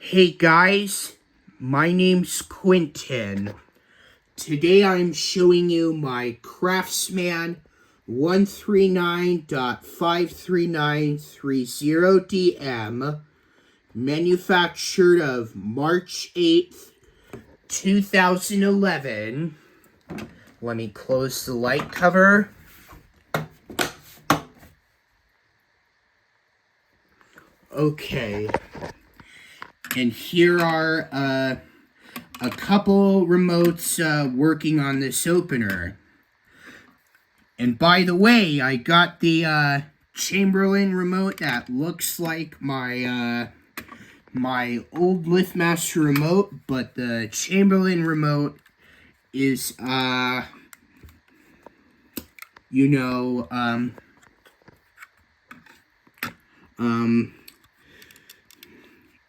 Hey guys, my name's Quentin. Today I'm showing you my Craftsman 139.53930DM, manufactured of March 8th, 2011. Let me close the light cover. Okay. And here are a couple remotes working on this opener. And by the way, I got the Chamberlain remote that looks like my my old Liftmaster remote, but the Chamberlain remote is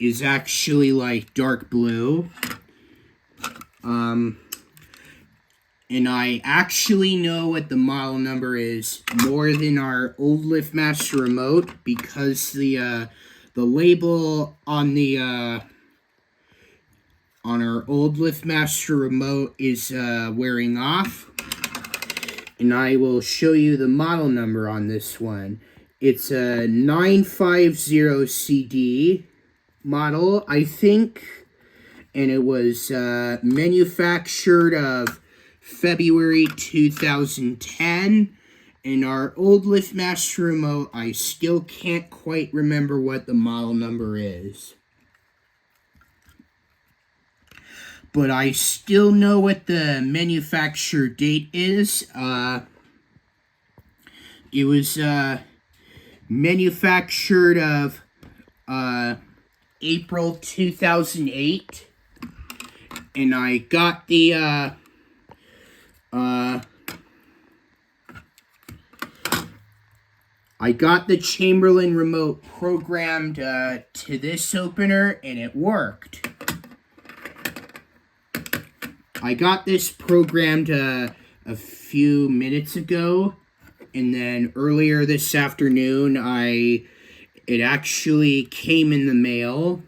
is actually like dark blue. And I actually know what the model number is more than our old Liftmaster remote, because the label on the on our old Liftmaster remote is wearing off. And I will show you the model number on this one. It's a 950CD model, I think, and it was manufactured of February 2010. And our old Liftmaster remote, I still can't quite remember what the model number is, but I still know what the manufacture date is. It was manufactured of April 2008, and I got the Chamberlain remote programmed to this opener, and it worked. I got this programmed a few minutes ago, and then earlier this afternoon it actually came in the mail.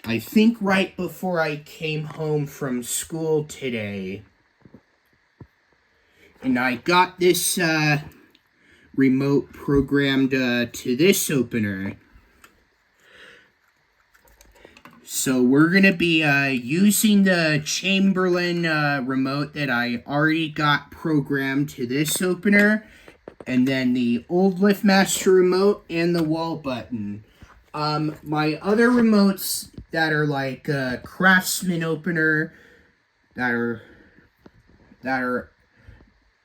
I think right before I came home from school today. And I got this remote programmed to this opener. So we're going to be using the Chamberlain remote that I already got programmed to this opener, and then the old Liftmaster remote and the wall button. My other remotes that are like Craftsman opener, that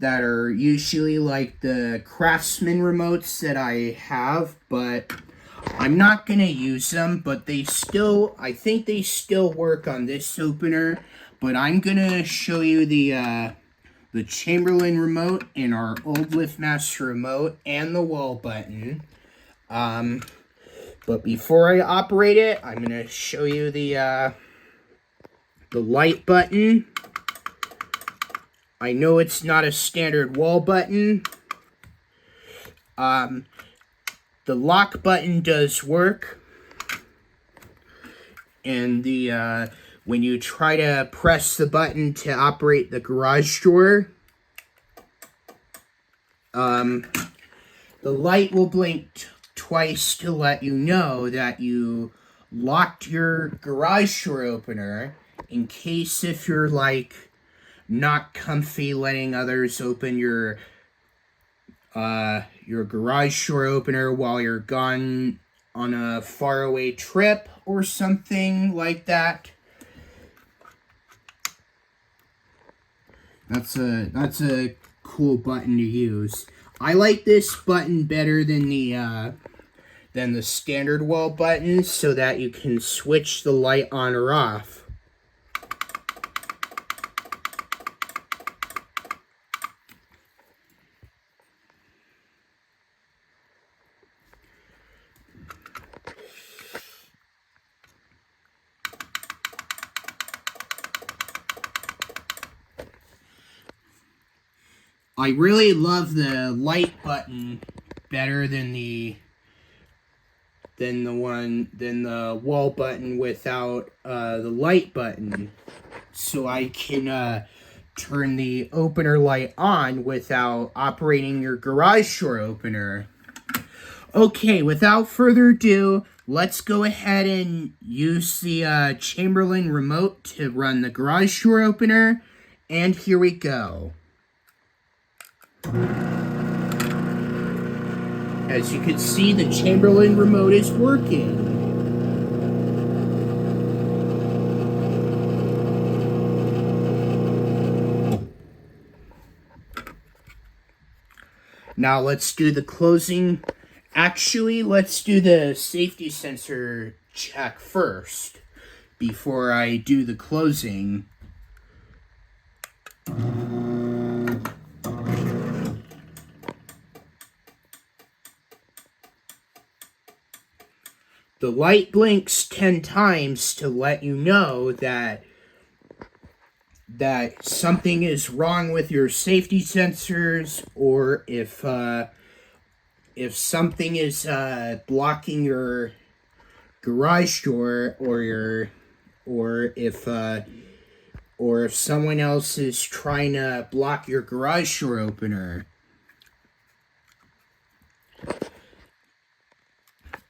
are usually like the Craftsman remotes that I have, but I'm not gonna use them. But I think they still work on this opener. But I'm gonna show you the Chamberlain remote and our old Liftmaster remote and the wall button. But before I operate it, I'm gonna show you the light button. I know it's not a standard wall button. The lock button does work, and when you try to press the button to operate the garage door, the light will blink twice to let you know that you locked your garage door opener, in case if you're like not comfy letting others open your garage door opener while you're gone on a faraway trip or something like that. That's a cool button to use. I like this button better than the standard wall button, so that you can switch the light on or off. I really love the light button better than the than the wall button without the light button. So I can turn the opener light on without operating your garage door opener. Okay, without further ado, let's go ahead and use the Chamberlain remote to run the garage door opener. And here we go. As you can see, the Chamberlain remote is working. Now let's do the closing. Actually, let's do the safety sensor check first before I do the closing. The light blinks 10 times to let you know that something is wrong with your safety sensors, or if something is blocking your garage door, or if someone else is trying to block your garage door opener,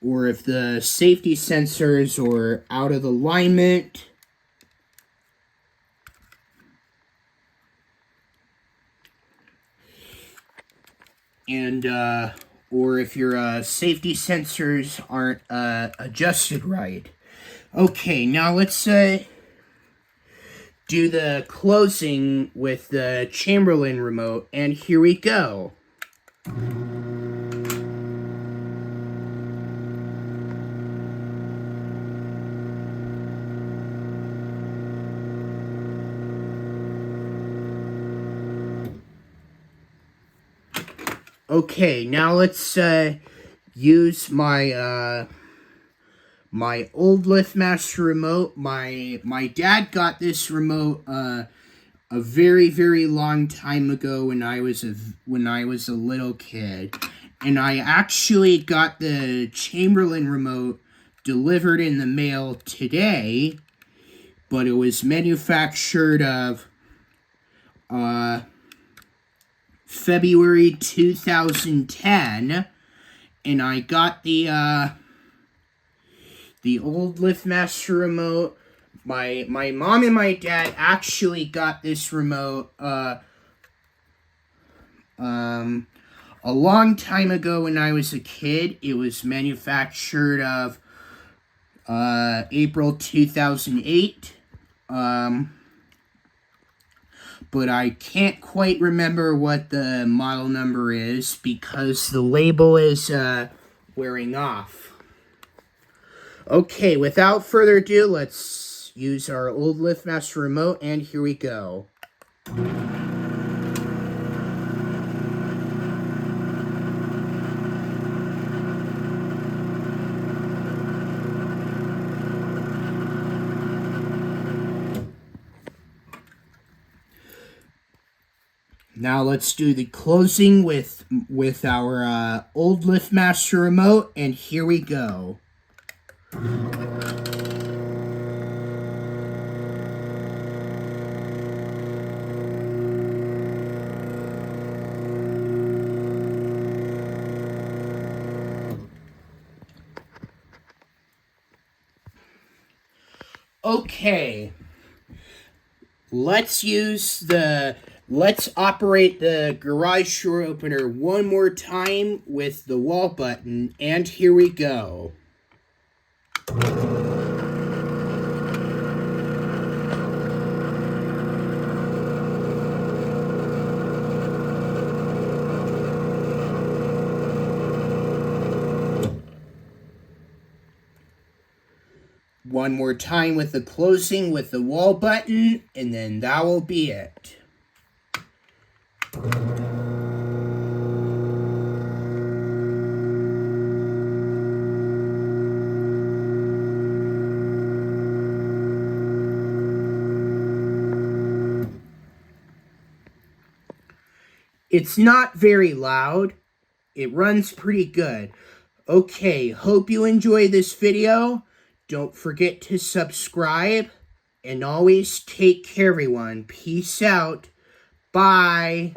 or if the safety sensors are out of alignment. And or if your safety sensors aren't adjusted right. Okay, now let's do the closing with the Chamberlain remote, and here we go. Okay, now let's use my my old liftmaster remote. My dad got this remote a very long time ago when I was a little kid, and I actually got the Chamberlain remote delivered in the mail today, but it was manufactured of February 2010, and I got the old liftmaster remote. My mom and my dad actually got this remote a long time ago when I was a kid. It was manufactured of April 2008. But I can't quite remember what the model number is because the label is wearing off. Okay, without further ado, let's use our old liftmaster remote, and here we go. Now let's do the closing with our old liftmaster remote, and here we go. Okay. Let's operate the garage door opener one more time with the wall button, and here we go. One more time with the closing with the wall button, and then that will be it. It's not very loud. It runs pretty good. Okay, hope you enjoy this video. Don't forget to subscribe. And always take care, everyone. Peace out. Bye.